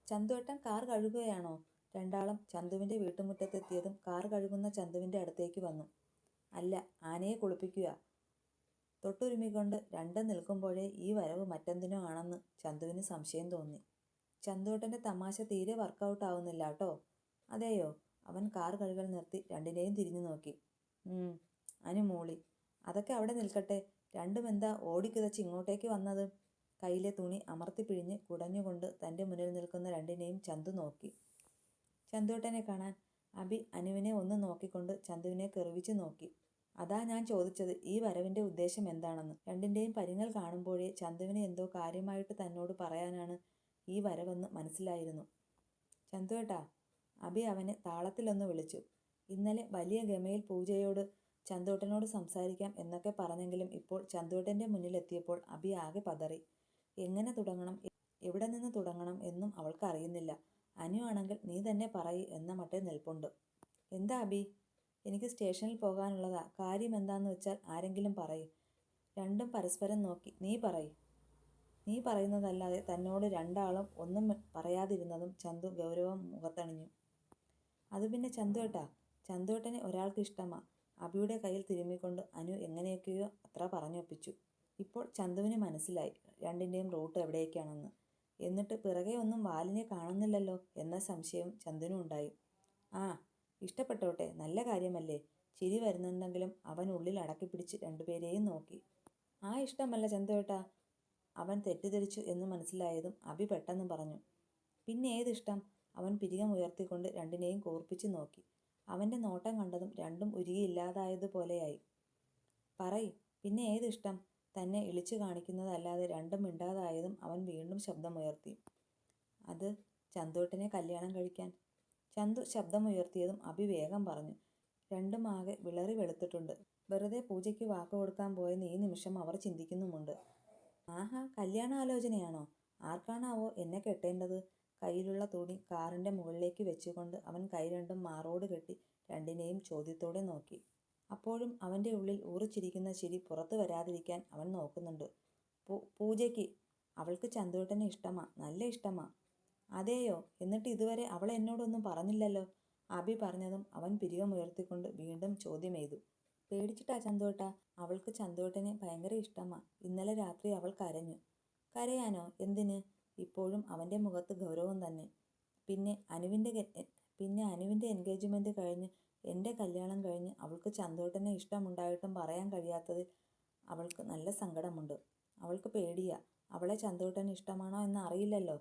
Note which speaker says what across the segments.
Speaker 1: ചന്തുവേട്ടൻ car കഴുകുകയാണോ? രണ്ടാളും ചന്തുവിൻ്റെ വീട്ടുമുറ്റത്തെത്തിയതും car കഴുകുന്ന ചന്തുവിൻ്റെ അടുത്തേക്ക് വന്നു. അല്ല, ആനയെ കുളിപ്പിക്കുക. തൊട്ടുരുമിക്കൊണ്ട് രണ്ടും നിൽക്കുമ്പോഴേ ഈ വരവ് മറ്റെന്തിനോ ആണെന്ന് ചന്തുവിന് സംശയം തോന്നി. ചന്തുവേട്ടൻ്റെ തമാശ തീരെ വർക്കൗട്ട് ആവുന്നില്ല കേട്ടോ. അതെയോ? അവൻ കാർ കഴുകൽ നിർത്തി രണ്ടിനെയും തിരിഞ്ഞു നോക്കി. അനു മൂളി. അതൊക്കെ അവിടെ നിൽക്കട്ടെ, രണ്ടും എന്താ ഓടിക്കിതച്ച് ഇങ്ങോട്ടേക്ക് വന്നത്? കയ്യിലെ തുണി അമർത്തി പിഴിഞ്ഞ് കുടഞ്ഞുകൊണ്ട് തൻ്റെ മുന്നിൽ നിൽക്കുന്ന രണ്ടിനെയും ചന്തു നോക്കി. ചന്തുവേട്ടനെ കാണാൻ അബി അനുവിനെ ഒന്ന് നോക്കിക്കൊണ്ട് ചന്തുവിനെ കെറുവിച്ച് നോക്കി. അതാ ഞാൻ ചോദിച്ചത്, ഈ വരവിൻ്റെ ഉദ്ദേശം എന്താണെന്ന്. രണ്ടിൻ്റെയും പരിങ്ങൽ കാണുമ്പോഴേ ചന്തുവിന് എന്തോ കാര്യമായിട്ട് തന്നോട് പറയാനാണ് ഈ വരവെന്ന് മനസ്സിലായിരുന്നു. ചന്തുവേട്ടാ, അബി അവനെ താളത്തിലൊന്ന് വിളിച്ചു. ഇന്നലെ വലിയ ഗമയിൽ പൂജയോട് ചന്തുവേട്ടനോട് സംസാരിക്കാം എന്നൊക്കെ പറഞ്ഞെങ്കിലും ഇപ്പോൾ ചന്തുവേട്ടൻ്റെ മുന്നിലെത്തിയപ്പോൾ അബി ആകെ പതറി. എങ്ങനെ തുടങ്ങണം, എവിടെ നിന്ന് തുടങ്ങണം എന്നും അവൾക്കറിയുന്നില്ല. അനു ആണെങ്കിൽ നീ തന്നെ പറയ് എന്ന മട്ടിൽ നിൽപ്പുണ്ട്. എന്താ അബി? എനിക്ക് സ്റ്റേഷനിൽ പോകാനുള്ളതാ. കാര്യം എന്താന്ന് വെച്ചാൽ ആരെങ്കിലും പറയ്. രണ്ടും പരസ്പരം നോക്കി. നീ പറയുന്നതല്ലാതെ തന്നോട് രണ്ടാളും ഒന്നും പറയാതിരുന്നതും ചന്തു ഗൗരവം മുഖത്തണിഞ്ഞു. അത് പിന്നെ ചന്തുവേട്ടാ, ചന്തുവേട്ടനെ ഒരാൾക്ക് ഇഷ്ടമാ. അബിയുടെ കയ്യിൽ തിരുമ്മിക്കൊണ്ട് അനു എങ്ങനെയൊക്കെയോ അത്ര പറഞ്ഞൊപ്പിച്ചു. ഇപ്പോൾ ചന്തുവിന് മനസ്സിലായി രണ്ടിൻ്റെയും റൂട്ട് എവിടേക്കാണെന്ന്. എന്നിട്ട് പിറകെ ഒന്നും വാലിനെ കാണുന്നില്ലല്ലോ എന്ന സംശയം ചന്തുവിനും ഉണ്ടായി. ആ, ഇഷ്ടപ്പെട്ടോട്ടെ, നല്ല കാര്യമല്ലേ. ചിരി വരുന്നുണ്ടെങ്കിലും അവൻ ഉള്ളിൽ അടക്കിപ്പിടിച്ച് രണ്ടുപേരെയും നോക്കി. ആ ഇഷ്ടമല്ല ചന്തുവേട്ടാ. അവൻ തെറ്റിദ്ധരിച്ചു എന്ന് മനസ്സിലായതും അബി പെട്ടെന്ന് പറഞ്ഞു. പിന്നെ ഏതിഷ്ടം? അവൻ പിരികം ഉയർത്തിക്കൊണ്ട് രണ്ടിനെയും കൂർപ്പിച്ച് നോക്കി. അവൻ്റെ നോട്ടം കണ്ടതും രണ്ടും ഉരുകിയില്ലാതായതുപോലെയായി. പറയ്, പിന്നെ ഏതിഷ്ടം? തന്നെ ഇളിച്ചു കാണിക്കുന്നതല്ലാതെ രണ്ടും മിണ്ടാതായതും അവൻ വീണ്ടും ശബ്ദമുയർത്തി. അത് ചന്തുവേട്ടനെ കല്യാണം കഴിക്കാൻ. ചന്തു ശബ്ദമുയർത്തിയതും അബി വേഗം പറഞ്ഞു. രണ്ടും ആകെ വിളറി വെളുത്തിട്ടുണ്ട്. വെറുതെ പൂജയ്ക്ക് വാക്ക് കൊടുക്കാൻ പോയെന്ന് ഈ നിമിഷം അവർ ചിന്തിക്കുന്നുമുണ്ട്. ആഹാ, കല്യാണാലോചനയാണോ? ആർക്കാണാവോ എന്നെ കെട്ടേണ്ടത്? കയ്യിലുള്ള തുണി കാറിൻ്റെ മുകളിലേക്ക് വെച്ചുകൊണ്ട് അവൻ കൈ രണ്ടും മാറോട് കെട്ടി രണ്ടിനെയും ചോദ്യത്തോടെ നോക്കി. അപ്പോഴും അവൻ്റെ ഉള്ളിൽ ഊറിച്ചിരിക്കുന്ന ചിരി പുറത്തു വരാതിരിക്കാൻ അവൻ നോക്കുന്നുണ്ട്. പൂജയ്ക്ക്. അവൾക്ക് ചന്തുവേട്ടനെ ഇഷ്ടമാ, നല്ല ഇഷ്ടമാ. അതെയോ? എന്നിട്ട് ഇതുവരെ അവൾ എന്നോടൊന്നും പറഞ്ഞില്ലല്ലോ. അബി പറഞ്ഞതും അവൻ പിരികമുയർത്തിക്കൊണ്ട് വീണ്ടും ചോദ്യം ചെയ്തു. പേടിച്ചിട്ടാ ചന്തുവേട്ടാ. അവൾക്ക് ചന്തുവേട്ടനെ ഭയങ്കര ഇഷ്ടമാ. ഇന്നലെ രാത്രി അവൾ കരഞ്ഞു. കരയാനോ? എന്തിന്? ഇപ്പോഴും അവൻ്റെ മുഖത്ത് ഗൗരവം തന്നെ. പിന്നെ അനുവിൻ്റെ എൻഗേജ്മെൻറ്റ് കഴിഞ്ഞ് എൻ്റെ കല്യാണം കഴിഞ്ഞ് അവൾക്ക് ചന്തുവേട്ടനെ ഇഷ്ടമുണ്ടായിട്ടും പറയാൻ കഴിയാത്തതിൽ അവൾക്ക് നല്ല സങ്കടമുണ്ട്. അവൾക്ക് പേടിയാ. അവളെ ചന്തുവേട്ടന് ഇഷ്ടമാണോ എന്ന് അറിയില്ലല്ലോ.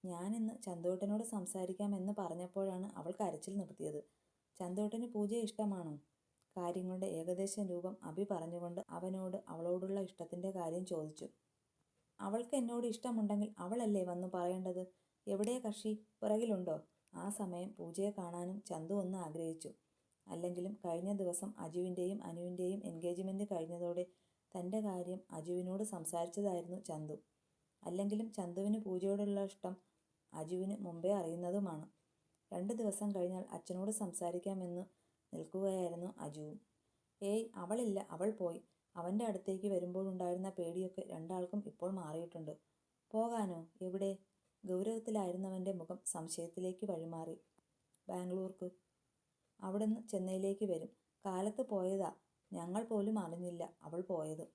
Speaker 1: ഞാനിന്ന് ചന്തുവേട്ടനോട് സംസാരിക്കാം എന്ന് പറഞ്ഞപ്പോഴാണ് അവൾ കരച്ചിൽ നിർത്തിയത്. ചന്തുവേട്ടന് പൂജയെ ഇഷ്ടമാണോ? കാര്യങ്ങളുടെ ഏകദേശം രൂപം അബി പറഞ്ഞുകൊണ്ട് അവനോട് അവളോടുള്ള ഇഷ്ടത്തിൻ്റെ കാര്യം ചോദിച്ചു. അവൾക്ക് എന്നോട് ഇഷ്ടമുണ്ടെങ്കിൽ അവളല്ലേ വന്നു പറയേണ്ടത്. എവിടെ കക്ഷി? പിറകിലുണ്ടോ? ആ സമയം പൂജയെ കാണാനും ചന്തു ഒന്ന് ആഗ്രഹിച്ചു. അല്ലെങ്കിലും കഴിഞ്ഞ ദിവസം അജുവിൻ്റെയും അനുവിൻ്റെയും എൻഗേജ്മെൻറ്റ് കഴിഞ്ഞതോടെ തൻ്റെ കാര്യം അജുവിനോട് സംസാരിച്ചതായിരുന്നു ചന്തു. അല്ലെങ്കിലും ചന്തുവിന് പൂജയോടുള്ള ഇഷ്ടം അജുവിന് മുമ്പേ അറിയുന്നതുമാണ്. 2 ദിവസം കഴിഞ്ഞാൽ അച്ഛനോട് സംസാരിക്കാമെന്ന് നിൽക്കുകയായിരുന്നു അജുവും. ഏയ്, അവളില്ല, അവൾ പോയി. അവൻ്റെ അടുത്തേക്ക് വരുമ്പോഴുണ്ടായിരുന്ന പേടിയൊക്കെ രണ്ടാൾക്കും ഇപ്പോൾ മാറിയിട്ടുണ്ട്. പോകാനോ? എവിടെ? ഗൗരവത്തിലായിരുന്നവൻ്റെ മുഖം സംശയത്തിലേക്ക് വഴിമാറി. ബാംഗ്ലൂർക്ക്. അവിടുന്ന് ചെന്നൈയിലേക്ക് വരും. കാലത്ത് പോയതാ. ഞങ്ങൾ പോലും അറിഞ്ഞില്ല അവൾ പോയത്.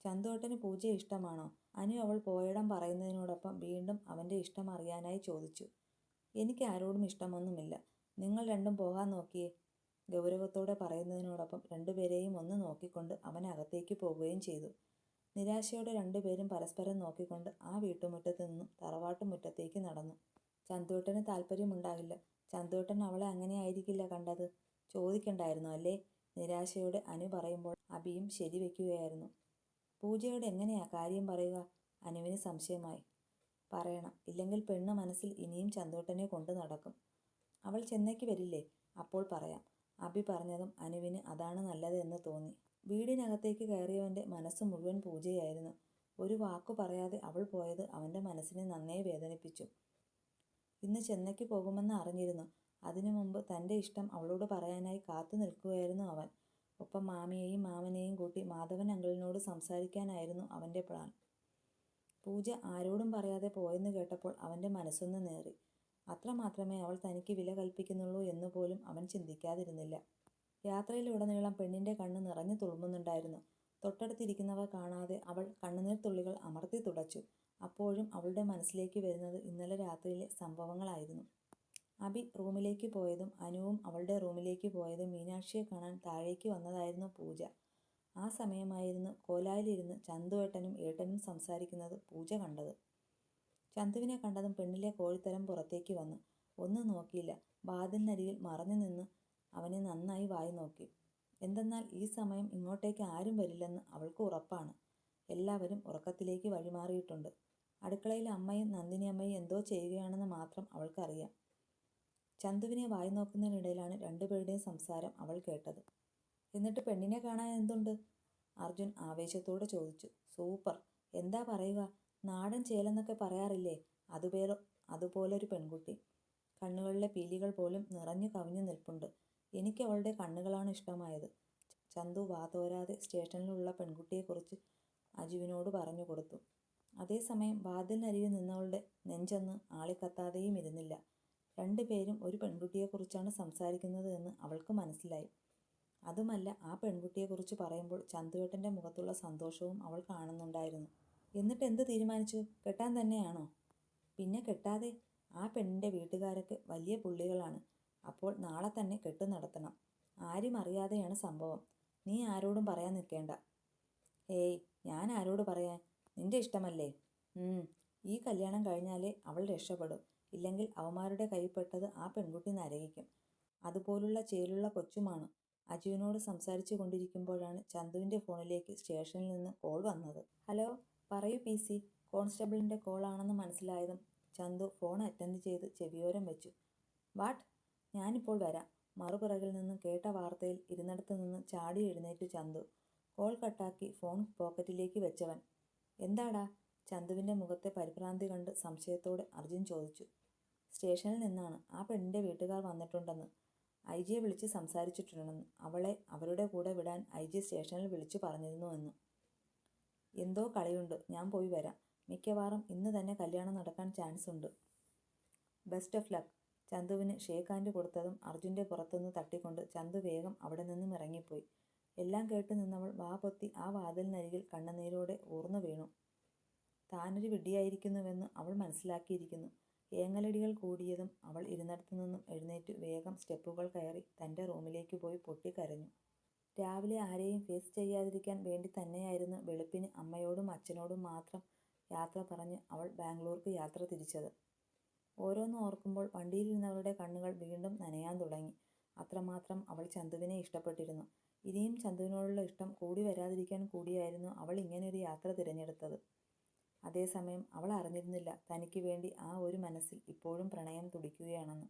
Speaker 1: ചന്തുവേട്ടന് പൂജയെ ഇഷ്ടമാണോ? അനു അവൾ പോയിടം പറയുന്നതിനോടൊപ്പം വീണ്ടും അവൻ്റെ ഇഷ്ടം അറിയാനായി ചോദിച്ചു. എനിക്ക് ആരോടും ഇഷ്ടമൊന്നുമില്ല. നിങ്ങൾ രണ്ടും പോകാൻ നോക്കിയേ. ഗൗരവത്തോടെ പറയുന്നതിനോടൊപ്പം രണ്ടുപേരെയും ഒന്ന് നോക്കിക്കൊണ്ട് അവൻ അകത്തേക്ക് പോകുകയും ചെയ്തു. നിരാശയോടെ രണ്ടുപേരും പരസ്പരം നോക്കിക്കൊണ്ട് ആ വീട്ടുമുറ്റത്ത് നിന്നും തറവാട്ടുമുറ്റത്തേക്ക് നടന്നു. ചന്തുവേട്ടന് താല്പര്യമുണ്ടാകില്ല. ചന്തുവേട്ടൻ അവളെ അങ്ങനെയായിരിക്കില്ല കണ്ടത്. ചോദിക്കണ്ടായിരുന്നു അല്ലേ? നിരാശയോടെ അനു പറയുമ്പോൾ അബിയും ശരിവെക്കുകയായിരുന്നു. പൂജയോട് എങ്ങനെയാ കാര്യം പറയുക? അനുവിന് സംശയമായി. പറയണം, ഇല്ലെങ്കിൽ പെണ്ണ് മനസ്സിൽ ഇനിയും ചന്തുവേട്ടനെ കൊണ്ട് നടക്കും. അവൾ ചെന്നൈക്ക് വരില്ലേ? അപ്പോൾ പറയാം. അബി പറഞ്ഞതും അനുവിന് അതാണ് നല്ലത് എന്ന് തോന്നി. വീടിനകത്തേക്ക് കയറിയവൻ്റെ മനസ്സ് മുഴുവൻ പൂജയായിരുന്നു. ഒരു വാക്കു പറയാതെ അവൾ പോയത് അവൻ്റെ മനസ്സിനെ നന്നേ വേദനിപ്പിച്ചു. ഇന്ന് ചെന്നൈക്ക് പോകുമെന്ന് അറിഞ്ഞിരുന്നു. അതിനു മുമ്പ് തൻ്റെ ഇഷ്ടം അവളോട് പറയാനായി കാത്തു നിൽക്കുകയായിരുന്നു അവൻ. ഒപ്പം മാമിയെയും മാമനെയും കൂട്ടി മാധവൻ അങ്കിളിനോട് സംസാരിക്കാനായിരുന്നു അവൻ്റെ പ്ലാൻ. പൂജ ആരോടും പറയാതെ പോയെന്ന് കേട്ടപ്പോൾ അവൻ്റെ മനസ്സൊന്ന് നേറി. അത്രമാത്രമേ അവൾ തനിക്ക് വില കൽപ്പിക്കുന്നുള്ളൂ എന്നുപോലും അവൻ ചിന്തിക്കാതിരുന്നില്ല. യാത്രയിലുടനീളം പെണ്ണിൻ്റെ കണ്ണ് നിറഞ്ഞു തുളുമ്പുന്നുണ്ടായിരുന്നു. തൊട്ടടുത്തിരിക്കുന്നവ കാണാതെ അവൾ കണ്ണുനീർ തുള്ളികൾ അമർത്തി തുടച്ചു. അപ്പോഴും അവളുടെ മനസ്സിലേക്ക് വരുന്നത് ഇന്നലെ രാത്രിയിലെ സംഭവങ്ങളായിരുന്നു. അഭി റൂമിലേക്ക് പോയതും അനുവും അവളുടെ റൂമിലേക്ക് പോയതും മീനാക്ഷിയെ കാണാൻ താഴേക്ക് വന്നതായിരുന്നു പൂജ. ആ സമയമായിരുന്നു കോലായിലിരുന്ന് ചന്തുവേട്ടനും ഏട്ടനും സംസാരിക്കുന്നത് പൂജ കണ്ടത്. ചന്തുവിനെ കണ്ടതും പെണ്ണിലെ കോഴിത്തരം പുറത്തേക്ക് വന്നു. ഒന്നും നോക്കിയില്ല. വാതിലിനരികിൽ മറഞ്ഞു നിന്ന് അവനെ നന്നായി വായി നോക്കി. എന്തെന്നാൽ ഈ സമയം ഇങ്ങോട്ടേക്ക് ആരും വരില്ലെന്ന് അവൾക്ക് ഉറപ്പാണ്. എല്ലാവരും ഉറക്കത്തിലേക്ക് വഴിമാറിയിട്ടുണ്ട്. അടുക്കളയിൽ അമ്മയും നന്ദിനിയമ്മയും എന്തോ ചെയ്യുകയാണെന്ന് മാത്രം അവൾക്കറിയാം. ചന്തുവിനെ വായി നോക്കുന്നതിനിടയിലാണ് രണ്ടുപേരുടെയും സംസാരം അവൾ കേട്ടത്. എന്നിട്ട് പെണ്ണിനെ കാണാൻ എന്തുണ്ട്? അർജുൻ ആവേശത്തോടെ ചോദിച്ചു. സൂപ്പർ. എന്താ പറയുക? നാടൻ ചേലെന്നൊക്കെ പറയാറില്ലേ, അതുപോലൊരു പെൺകുട്ടി. കണ്ണുകളിലെ പീലികൾ പോലും നിറഞ്ഞു കവിഞ്ഞു നിൽപ്പുണ്ട്. എനിക്ക് അവളുടെ കണ്ണുകളാണ് ഇഷ്ടമായത്. ചന്തു വാതോരാതെ സ്റ്റേഷനിലുള്ള പെൺകുട്ടിയെക്കുറിച്ച് അജുവിനോട് പറഞ്ഞു കൊടുത്തു. അതേസമയം വാതിലിനരികിൽ നിന്നവളുടെ നെഞ്ചൊന്ന് ആളിക്കത്താതെയും ഇരുന്നില്ല. രണ്ടുപേരും ഒരു പെൺകുട്ടിയെക്കുറിച്ചാണ് സംസാരിക്കുന്നത് എന്ന് അവൾക്ക് മനസ്സിലായി. അതുമല്ല, ആ പെൺകുട്ടിയെക്കുറിച്ച് പറയുമ്പോൾ ചന്തുവേട്ടൻ്റെ മുഖത്തുള്ള സന്തോഷവും അവൾ കാണുന്നുണ്ടായിരുന്നു. എന്നിട്ട് എന്ത് തീരുമാനിച്ചു? കെട്ടാൻ തന്നെയാണോ? പിന്നെ കെട്ടാതെ. ആ പെണ്ണിൻ്റെ വീട്ടുകാരൊക്കെ വലിയ പുള്ളികളാണ്. അപ്പോൾ നാളെ തന്നെ കെട്ടു നടത്തണം. ആരും അറിയാതെയാണ് സംഭവം. നീ ആരോടും പറയാൻ നിൽക്കേണ്ട. ഏയ്, ഞാൻ ആരോട് പറയാൻ? നിന്റെ ഇഷ്ടമല്ലേ? ഈ കല്യാണം കഴിഞ്ഞാലേ അവൾ രക്ഷപ്പെടും. ഇല്ലെങ്കിൽ അവന്മാരുടെ കൈപ്പെട്ടത് ആ പെൺകുട്ടി നരകിക്കും. അതുപോലുള്ള ചേലുള്ള കൊച്ചുമാണ്. അജുവിനോട് സംസാരിച്ചു കൊണ്ടിരിക്കുമ്പോഴാണ് ചന്തുവിൻ്റെ ഫോണിലേക്ക് സ്റ്റേഷനിൽ നിന്ന് കോൾ വന്നത്. ഹലോ, പറയൂ പി സി. കോൺസ്റ്റബിളിൻ്റെ കോളാണെന്ന് മനസ്സിലായതും ചന്തു ഫോൺ അറ്റൻഡ് ചെയ്ത് ചെവിയോരം വെച്ചു. വാട്ട്? ഞാനിപ്പോൾ വരാം. മറുപിറകിൽ നിന്നും കേട്ട വാർത്തയിൽ ഇരുന്നിടത്ത് നിന്ന് ചാടി എഴുന്നേറ്റു ചന്തു. കോൾ കട്ടാക്കി ഫോൺ പോക്കറ്റിലേക്ക് വെച്ചവൻ. എന്താടാ? ചന്തുവിൻ്റെ മുഖത്തെ പരിഭ്രാന്തി കണ്ട് സംശയത്തോടെ അർജുൻ ചോദിച്ചു. സ്റ്റേഷനിൽ നിന്നാണ്. ആ പെണ്ണിൻ്റെ വീട്ടുകാർ വന്നിട്ടുണ്ടെന്ന്. ഐ.ജിയെ വിളിച്ച് സംസാരിച്ചിട്ടുണ്ടെന്ന്. അവളെ അവരുടെ കൂടെ വിടാൻ ഐ.ജി സ്റ്റേഷനിൽ വിളിച്ചു പറഞ്ഞിരുന്നുവെന്ന്. എന്തോ കളിയുണ്ട്. ഞാൻ പോയി വരാം. മിക്കവാറും ഇന്ന് തന്നെ കല്യാണം നടക്കാൻ ചാൻസ് ഉണ്ട്. Best of luck. ചന്തുവിന് ഷേക്ക് ഹാൻഡ് കൊടുത്തതും അർജുൻ്റെ പുറത്തുനിന്ന് തട്ടിക്കൊണ്ട് ചന്തു വേഗം അവിടെ നിന്നും ഇറങ്ങിപ്പോയി. എല്ലാം കേട്ട് നിന്നവൾ വാ പൊത്തി ആ വാതിലിനരികിൽ കണ്ണുനീരോടെ ഊർന്നു വീണു. താനൊരു വിഡ്ഢിയായിരിക്കുന്നുവെന്ന് അവൾ മനസ്സിലാക്കിയിരിക്കുന്നു. ഏങ്ങലടികൾ കൂടിയതും അവൾ ഇരുന്നിടത്തു നിന്നും എഴുന്നേറ്റ് വേഗം സ്റ്റെപ്പുകൾ കയറി തൻ്റെ റൂമിലേക്ക് പോയി പൊട്ടിക്കരഞ്ഞു. രാവിലെ ആരെയും ഫേസ് ചെയ്യാതിരിക്കാൻ വേണ്ടി തന്നെയായിരുന്നു വെളുപ്പിന് അമ്മയോടും അച്ഛനോടും മാത്രം യാത്ര പറഞ്ഞ് അവൾ ബാംഗ്ലൂർക്ക് യാത്ര തിരിച്ചത്. ഓരോന്ന് ഓർക്കുമ്പോൾ വണ്ടിയിലിരുന്നവളുടെ കണ്ണുകൾ വീണ്ടും നനയാൻ തുടങ്ങി. അത്രമാത്രം അവൾ ചന്തുവിനെ ഇഷ്ടപ്പെട്ടിരുന്നു. ഇനിയും ചന്തുവിനോടുള്ള ഇഷ്ടം കൂടി വരാതിരിക്കാൻ കൂടിയായിരുന്നു അവൾ ഇങ്ങനെയൊരു യാത്ര തിരഞ്ഞെടുത്തത്. അതേസമയം അവൾ അറിഞ്ഞിരുന്നില്ല തനിക്ക് വേണ്ടി ആ ഒരു മനസ്സിൽ ഇപ്പോഴും പ്രണയം തുടിക്കുകയാണെന്ന്.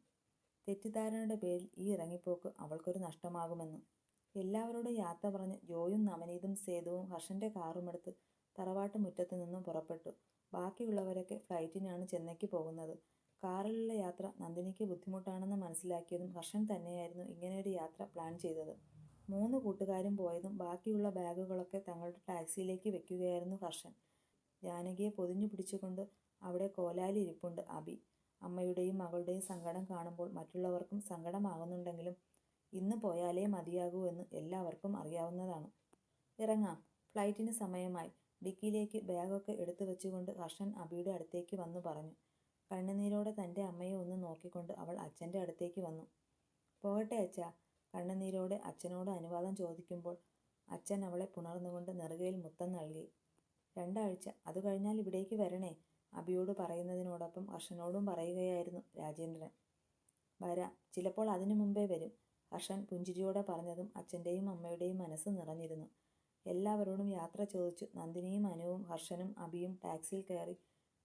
Speaker 1: തെറ്റിദ്ധാരണയുടെ പേരിൽ ഈ ഇറങ്ങിപ്പോക്ക് അവൾക്കൊരു നഷ്ടമാകുമെന്ന്. എല്ലാവരോടും യാത്ര പറഞ്ഞ് ജോയും നവനീതും സേതുവും ഹർഷൻ്റെ കാറുമെടുത്ത് തറവാട്ട് മുറ്റത്ത് നിന്നും പുറപ്പെട്ടു. ബാക്കിയുള്ളവരൊക്കെ ഫ്ലൈറ്റിനാണ് ചെന്നൈക്ക് പോകുന്നത്. കാറിലുള്ള യാത്ര നന്ദിനിക്ക് ബുദ്ധിമുട്ടാണെന്ന് മനസ്സിലാക്കിയതും ഹർഷൻ തന്നെയായിരുന്നു ഇങ്ങനെയൊരു യാത്ര പ്ലാൻ ചെയ്തത്. 3 കൂട്ടുകാരും പോയതും ബാക്കിയുള്ള ബാഗുകളൊക്കെ തങ്ങളുടെ ടാക്സിയിലേക്ക് വെക്കുകയായിരുന്നു ഹർഷൻ. ജാനകിയെ പൊതിഞ്ഞു പിടിച്ചുകൊണ്ട് അവിടെ കോലാലി ഇരിപ്പുണ്ട് അഭി. അമ്മയുടെയും മകളുടെയും സങ്കടം കാണുമ്പോൾ മറ്റുള്ളവർക്കും സങ്കടമാകുന്നുണ്ടെങ്കിലും ഇന്ന് പോയാലേ മതിയാകൂ എന്ന് എല്ലാവർക്കും അറിയാവുന്നതാണ്. ഇറങ്ങാം, ഫ്ലൈറ്റിന് സമയമായി. ഡിക്കിയിലേക്ക് ബാഗൊക്കെ എടുത്തു വെച്ചുകൊണ്ട് ഹർഷൻ അഭിയുടെ അടുത്തേക്ക് വന്നു പറഞ്ഞു. കണ്ണുനീരോടെ തൻ്റെ അമ്മയെ ഒന്ന് നോക്കിക്കൊണ്ട് അവൾ അച്ഛൻ്റെ അടുത്തേക്ക് വന്നു. പോകട്ടെ അച്ഛാ. കണ്ണുനീരോടെ അച്ഛനോട് അനുവാദം ചോദിക്കുമ്പോൾ അച്ഛൻ അവളെ പുണർന്നുകൊണ്ട് നെറുകയിൽ മുത്തം നൽകി. 2 ആഴ്ച, അത് കഴിഞ്ഞാൽ ഇവിടേക്ക് വരണേ. അഭിയോട് പറയുന്നതിനോടൊപ്പം ഹർഷനോടും പറയുകയായിരുന്നു രാജേന്ദ്രൻ. വരാം, ചിലപ്പോൾ അതിനു മുമ്പേ വരും. ഹർഷൻ പുഞ്ചിരിയോടെ പറഞ്ഞതും അച്ഛൻ്റെയും അമ്മയുടെയും മനസ്സ് നിറഞ്ഞിരുന്നു. എല്ലാവരോടും യാത്ര ചോദിച്ചു നന്ദിനിയും അനുവും ഹർഷനും അഭിയും ടാക്സിയിൽ കയറി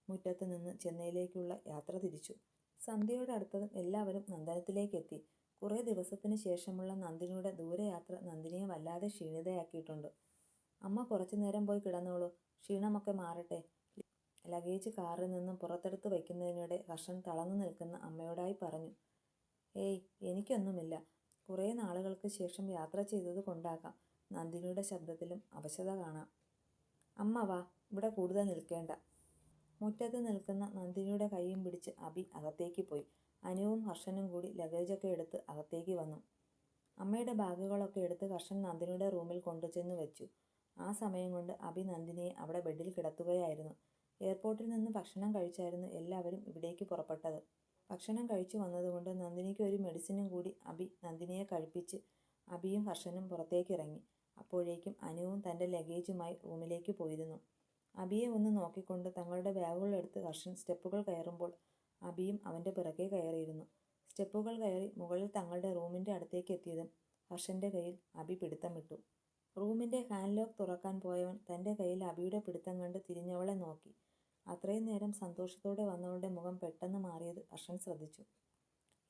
Speaker 1: മുറ്റത്ത് നിന്ന് ചെന്നൈയിലേക്കുള്ള യാത്ര തിരിച്ചു. സന്ധ്യയോടടുത്തതും എല്ലാവരും നന്ദനത്തിലേക്കെത്തി. കുറേ ദിവസത്തിന് ശേഷമുള്ള നന്ദിനിയുടെ ദൂരയാത്ര നന്ദിനിയെ വല്ലാതെ ക്ഷീണിതയാക്കിയിട്ടുണ്ട്. അമ്മ കുറച്ചു നേരം പോയി കിടന്നോളൂ, ക്ഷീണമൊക്കെ മാറട്ടെ. ലഗേജ് കാറിൽ നിന്നും പുറത്തെടുത്ത് വയ്ക്കുന്നതിനിടെ ഹർഷൻ തളർന്നു നിൽക്കുന്ന അമ്മയോടായി പറഞ്ഞു. ഏയ്, എനിക്കൊന്നുമില്ല. കുറേ നാളുകൾക്ക് ശേഷം യാത്ര ചെയ്തത് കൊണ്ടാകാം. നന്ദിനിയുടെ ശബ്ദത്തിലും അവശത കാണാം. അമ്മ വാ, ഇവിടെ കൂടുതൽ നിൽക്കേണ്ട. മുറ്റത്ത് നിൽക്കുന്ന നന്ദിനിയുടെ കൈയും പിടിച്ച് അഭി അകത്തേക്ക് പോയി. അനുവും ഹർഷനും കൂടി ലഗേജൊക്കെ എടുത്ത് അകത്തേക്ക് വന്നു. അമ്മയുടെ ബാഗുകളൊക്കെ എടുത്ത് ഹർഷൻ നന്ദിനിയുടെ റൂമിൽ കൊണ്ടുചെന്ന് വെച്ചു. ആ സമയം കൊണ്ട് അഭി നന്ദിനിയെ അവിടെ ബെഡിൽ കിടത്തുകയായിരുന്നു. എയർപോർട്ടിൽ നിന്ന് ഭക്ഷണം കഴിച്ചായിരുന്നു എല്ലാവരും ഇവിടേക്ക് പുറപ്പെട്ടത്. ഭക്ഷണം കഴിച്ചു വന്നതുകൊണ്ട് നന്ദിനിക്ക് ഒരു മെഡിസിനും കൂടി അഭി നന്ദിനിയെ കഴിപ്പിച്ച് അഭിയും ഹർഷനും പുറത്തേക്കിറങ്ങി. അപ്പോഴേക്കും അനുവും തൻ്റെ ലഗേജുമായി റൂമിലേക്ക് പോയിരുന്നു. അഭിയെ ഒന്ന് നോക്കിക്കൊണ്ട് തങ്ങളുടെ ബാഗുകളെടുത്ത് ഹർഷൻ സ്റ്റെപ്പുകൾ കയറുമ്പോൾ അഭിയും അവൻ്റെ പിറകെ കയറിയിരുന്നു. സ്റ്റെപ്പുകൾ കയറി മുകളിൽ തങ്ങളുടെ റൂമിൻ്റെ അടുത്തേക്ക് എത്തിയതും ഹർഷൻ്റെ കയ്യിൽ അഭി പിടുത്തം വിട്ടു. റൂമിൻ്റെ ഹാൻഡ് ലോക്ക് തുറക്കാൻ പോയവൻ തൻ്റെ കയ്യിൽ അഭിയുടെ പിടുത്തം കണ്ട് തിരിഞ്ഞവളെ നോക്കി. അത്രയും നേരം സന്തോഷത്തോടെ വന്നവളുടെ മുഖം പെട്ടെന്ന് മാറിയത് ഹർഷൻ ശ്രദ്ധിച്ചു.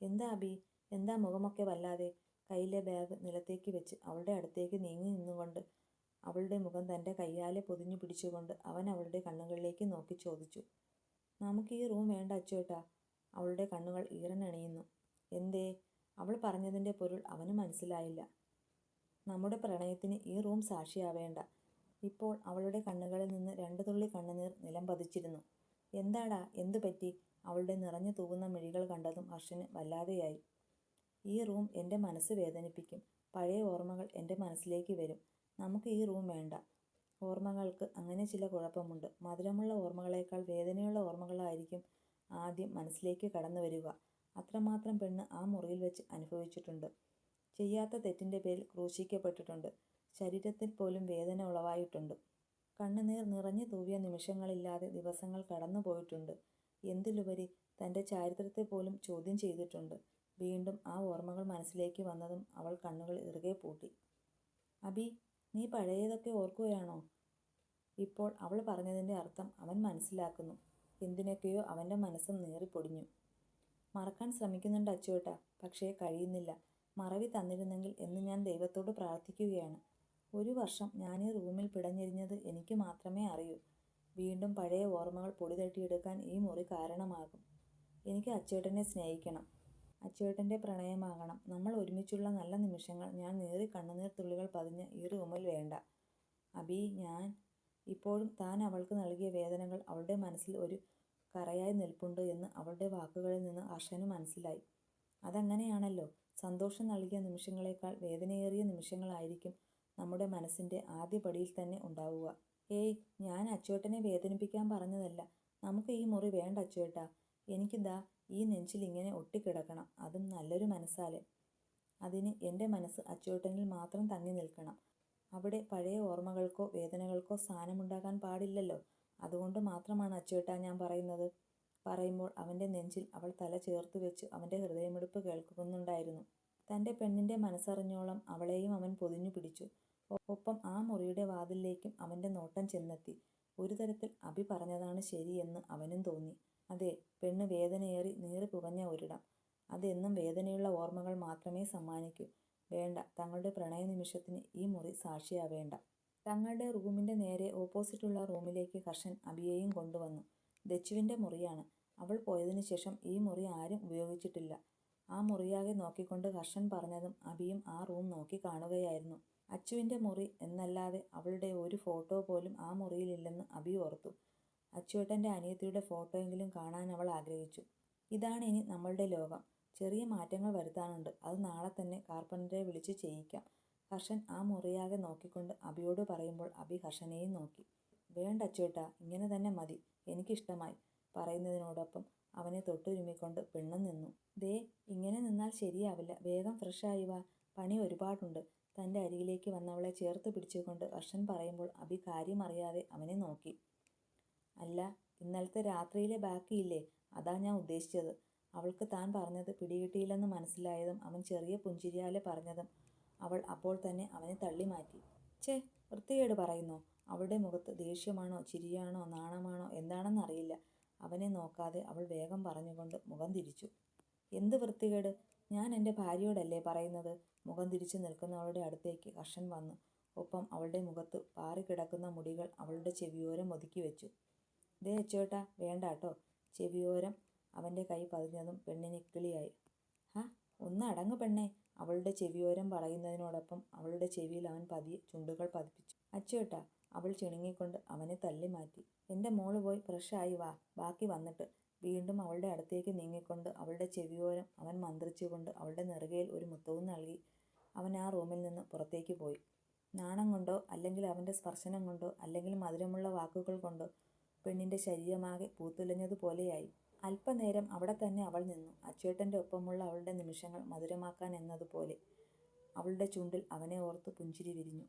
Speaker 1: എന്താ അഭി, എന്താ മുഖമൊക്കെ വല്ലാതെ? കയ്യിലെ ബാഗ് നിലത്തേക്ക് വെച്ച് അവളുടെ അടുത്തേക്ക് നീങ്ങി നിന്നുകൊണ്ട് അവളുടെ മുഖം തൻ്റെ കയ്യാലെ പൊതിഞ്ഞു പിടിച്ചുകൊണ്ട് അവൻ അവളുടെ കണ്ണുകളിലേക്ക് നോക്കി ചോദിച്ചു. നമുക്ക് ഈ റൂം വേണ്ട അച്ചുവേട്ടാ. അവളുടെ കണ്ണുകൾ ഈറനണിയുന്നു. എന്തേ? അവൾ പറഞ്ഞതിൻ്റെ പൊരുൾ അവന് മനസ്സിലായില്ല. നമ്മുടെ പ്രണയത്തിന് ഈ റൂം സാക്ഷിയാവേണ്ട. ഇപ്പോൾ അവളുടെ കണ്ണുകളിൽ നിന്ന് 2 തുള്ളി കണ്ണുനീർ നിലം പതിച്ചിരുന്നു. എന്താടാ, എന്തു പറ്റി? അവളുടെ നിറഞ്ഞു തൂകുന്ന മിഴികൾ കണ്ടതും ഹർഷന് വല്ലാതെയായി. ഈ റൂം എൻ്റെ മനസ്സ് വേദനിപ്പിക്കും. പഴയ ഓർമ്മകൾ എൻ്റെ മനസ്സിലേക്ക് വരും. നമുക്ക് ഈ റൂം വേണ്ട. ഓർമ്മകൾക്ക് അങ്ങനെ ചില കുഴപ്പമുണ്ട്. മധുരമുള്ള ഓർമ്മകളേക്കാൾ വേദനയുള്ള ഓർമ്മകളായിരിക്കും ആദ്യം മനസ്സിലേക്ക് കടന്നു വരിക. അത്രമാത്രം പെണ്ണ് ആ മുറിയിൽ വെച്ച് അനുഭവിച്ചിട്ടുണ്ട്. ചെയ്യാത്ത തെറ്റിൻ്റെ പേരിൽ ക്രൂശിക്കപ്പെട്ടിട്ടുണ്ട്. ശരീരത്തിൽ പോലും വേദന ഉളവായിട്ടുണ്ട്. കണ്ണുനീർ നിറഞ്ഞു തൂവിയ നിമിഷങ്ങളില്ലാതെ ദിവസങ്ങൾ കടന്നു പോയിട്ടുണ്ട്. എന്തിലുപരി തൻ്റെ ചാരിത്രത്തെ പോലും ചോദ്യം ചെയ്തിട്ടുണ്ട്. വീണ്ടും ആ ഓർമ്മകൾ മനസ്സിലേക്ക് വന്നതും അവൾ കണ്ണുകൾ ഇറുകെ പൂട്ടി. അഭി, നീ പഴയതൊക്കെ ഓർക്കുകയാണോ? ഇപ്പോൾ അവൾ പറഞ്ഞതിൻ്റെ അർത്ഥം അവൻ മനസ്സിലാക്കുന്നു. എന്തിനൊക്കെയോ അവൻ്റെ മനസ്സും നീറിപ്പൊടിഞ്ഞു. മറക്കാൻ ശ്രമിക്കുന്നുണ്ട് അച്ചുവേട്ടാ, പക്ഷേ കഴിയുന്നില്ല. മറവി തന്നിരുന്നെങ്കിൽ എന്ന് ഞാൻ ദൈവത്തോട് പ്രാർത്ഥിക്കുകയാണ്. 1 വർഷം ഞാൻ ഈ റൂമിൽ പിടഞ്ഞെരിഞ്ഞത് എനിക്ക് മാത്രമേ അറിയൂ. വീണ്ടും പഴയ ഓർമ്മകൾ പൊടി തട്ടിയെടുക്കാൻ ഈ മുറി കാരണമാകും. എനിക്ക് അച്ചുവേട്ടനെ സ്നേഹിക്കണം. അച്ചുവേട്ടൻ്റെ പ്രണയമാകണം. നമ്മൾ ഒരുമിച്ചുള്ള നല്ല നിമിഷങ്ങൾ ഞാൻ നീറി കണ്ണുനീർ തുള്ളികൾ പതിഞ്ഞ ഈ റൂമിൽ വേണ്ട. അഭി, ഞാൻ ഇപ്പോഴും താൻ അവൾക്ക് നൽകിയ വേദനകൾ അവളുടെ മനസ്സിൽ ഒരു കറയായി നിൽപ്പുണ്ട് എന്ന് അവളുടെ വാക്കുകളിൽ നിന്ന് ഹർഷന് മനസ്സിലായി. അതങ്ങനെയാണല്ലോ. സന്തോഷം നൽകിയ നിമിഷങ്ങളെക്കാൾ വേദനയേറിയ നിമിഷങ്ങളായിരിക്കും നമ്മുടെ മനസ്സിൻ്റെ ആദ്യ പടിയിൽ തന്നെ ഉണ്ടാവുക. ഏയ്, ഞാൻ അച്ചുവേട്ടനെ വേദനിപ്പിക്കാൻ പറഞ്ഞതല്ല. നമുക്ക് ഈ മുറി വേണ്ട അച്ചുവേട്ടാ. എനിക്കിതാ ഈ നെഞ്ചിൽ ഇങ്ങനെ ഒട്ടിക്കിടക്കണം, അതും നല്ലൊരു മനസ്സാലെ. അതിന് എൻ്റെ മനസ്സ് അച്ചുവേട്ടനിൽ മാത്രം തങ്ങി നിൽക്കണം. അവിടെ പഴയ ഓർമ്മകൾക്കോ വേദനകൾക്കോ സ്ഥാനമുണ്ടാകാൻ പാടില്ലല്ലോ. അതുകൊണ്ട് മാത്രമാണ് അച്ചുവേട്ടാ ഞാൻ പറയുന്നത്. പറയുമ്പോൾ അവൻ്റെ നെഞ്ചിൽ അവൾ തല ചേർത്ത് വെച്ച് അവൻ്റെ ഹൃദയമിടിപ്പ് കേൾക്കുന്നുണ്ടായിരുന്നു. തൻ്റെ പെണ്ണിൻ്റെ മനസ്സറിഞ്ഞോളം അവളെയും അവൻ പൊതിഞ്ഞു പിടിച്ചു. ഒപ്പം ആ മുറിയുടെ വാതിലിലേക്കും അവൻ്റെ നോട്ടം ചെന്നെത്തി. ഒരു തരത്തിൽ അഭി പറഞ്ഞതാണ് ശരിയെന്ന് അവനും തോന്നി. അതെ, പെണ്ണ് വേദനയേറി നീറി പുകഞ്ഞ ഒരിടം. അതെന്നും വേദനയുള്ള ഓർമ്മകൾ മാത്രമേ സമ്മാനിക്കൂ. വേണ്ട, തങ്ങളുടെ പ്രണയ നിമിഷത്തിന് ഈ മുറി സാക്ഷിയാവേണ്ട. തങ്ങളുടെ റൂമിൻ്റെ നേരെ ഓപ്പോസിറ്റുള്ള റൂമിലേക്ക് ഹർഷൻ അഭിയെയും കൊണ്ടുവന്നു. ദച്ചുവിൻ്റെ മുറിയാണ്. അവൾ പോയതിനു ശേഷം ഈ മുറി ആരും ഉപയോഗിച്ചിട്ടില്ല. ആ മുറിയാകെ നോക്കിക്കൊണ്ട് ഹർഷൻ പറഞ്ഞതും അഭിയും ആ റൂം നോക്കി കാണുകയായിരുന്നു. അച്ചുവിൻ്റെ മുറി എന്നല്ലാതെ അവളുടെ ഒരു ഫോട്ടോ പോലും ആ മുറിയിലില്ലെന്ന് അഭി ഓർത്തു. അച്ചുവേട്ടൻ്റെ അനിയത്തിയുടെ ഫോട്ടോയെങ്കിലും കാണാൻ അവൾ ആഗ്രഹിച്ചു. ഇതാണ് ഇനി നമ്മളുടെ ലോകം. ചെറിയ മാറ്റങ്ങൾ വരുത്താനുണ്ട്. അത് നാളെ തന്നെ കാർപ്പൻ്ററെ വിളിച്ച് ചെയ്യിക്കാം. ഹർഷൻ ആ മുറിയാകെ നോക്കിക്കൊണ്ട് അഭിയോട് പറയുമ്പോൾ അഭി ഹർഷനെയും നോക്കി. വേണ്ട അച്ചുവേട്ടാ, ഇങ്ങനെ തന്നെ മതി. എനിക്കിഷ്ടമായി പറയുന്നതിനോടൊപ്പം അവനെ തൊട്ടുരുമിക്കൊണ്ട് പെണ്ണും നിന്നു. ദേ, ഇങ്ങനെ നിന്നാൽ ശരിയാവില്ല. വേഗം ഫ്രഷായി വാ, പണി ഒരുപാടുണ്ട്. തൻ്റെ അരികിലേക്ക് വന്നവളെ ചേർത്ത് പിടിച്ചുകൊണ്ട് ഹർഷൻ പറയുമ്പോൾ അഭി കാര്യം അറിയാതെ അവനെ നോക്കി. അല്ല, ഇന്നലത്തെ രാത്രിയിലെ ബാക്കിയില്ലേ, അതാ ഞാൻ ഉദ്ദേശിച്ചത്. അവൾക്ക് താൻ പറഞ്ഞത് പിടികിട്ടിയില്ലെന്ന് മനസ്സിലായതും അവൻ ചെറിയ പുഞ്ചിരിയാലെ പറഞ്ഞതും അവൾ അപ്പോൾ തന്നെ അവനെ തള്ളി മാറ്റി. ഛേ, വൃത്തികേട് പറയുന്നോ? അവളുടെ മുഖത്ത് ദേഷ്യമാണോ ചിരിയാണോ നാണമാണോ എന്താണെന്നറിയില്ല. അവനെ നോക്കാതെ അവൾ വേഗം പറഞ്ഞുകൊണ്ട് മുഖം തിരിച്ചു. എന്ത് വൃത്തികേട്? ഞാൻ എൻ്റെ ഭാര്യയോടല്ലേ പറയുന്നത്? മുഖം തിരിച്ചു നിൽക്കുന്നവളുടെ അടുത്തേക്ക് ഹർഷൻ വന്നു. ഒപ്പം അവളുടെ മുഖത്ത് പാറിക്കിടക്കുന്ന മുടികൾ അവളുടെ ചെവിയോരം ഒതുക്കി വെച്ചു. ദേ അച്ചുവേട്ടാ, വേണ്ടാട്ടോ. ചെവിയോരം അവൻ്റെ കൈ പതിഞ്ഞതും പെണ്ണിന് ഇക്കിളിയായി. ഹാ, ഒന്ന് അടങ്ങ് പെണ്ണേ. അവളുടെ ചെവിയോരം പറയുന്നതിനോടൊപ്പം അവളുടെ ചെവിയിൽ അവൻ പതിയെ ചുണ്ടുകൾ പതിപ്പിച്ചു. അച്ചുവേട്ടാ, അവൾ ചിണുങ്ങിക്കൊണ്ട് അവനെ തള്ളി മാറ്റി. എൻ്റെ മോള് പോയി ഫ്രഷായി വാ, ബാക്കി വന്നിട്ട്. വീണ്ടും അവളുടെ അടുത്തേക്ക് നീങ്ങിക്കൊണ്ട് അവളുടെ ചെവിയോരം അവൻ മന്ത്രിച്ചുകൊണ്ട് അവളുടെ നെറുകയിൽ ഒരു മുത്തവും നൽകി അവൻ ആ റൂമിൽ നിന്ന് പുറത്തേക്ക് പോയി. നാണം കൊണ്ടോ അല്ലെങ്കിൽ അവൻ്റെ സ്പർശനം കൊണ്ടോ അല്ലെങ്കിൽ മധുരമുള്ള വാക്കുകൾ കൊണ്ടോ പെണ്ണിൻ്റെ ശരീരമാകെ പൂത്തുലഞ്ഞതുപോലെയായി. അല്പനേരം അവിടെ തന്നെ അവൾ നിന്നു. അച്ചേട്ടൻ്റെ ഒപ്പമുള്ള അവളുടെ നിമിഷങ്ങൾ മധുരമാക്കാൻ എന്നതുപോലെ. അവളുടെ ചുണ്ടിൽ അവനെ ഓർത്ത് പുഞ്ചിരി വിരിഞ്ഞു.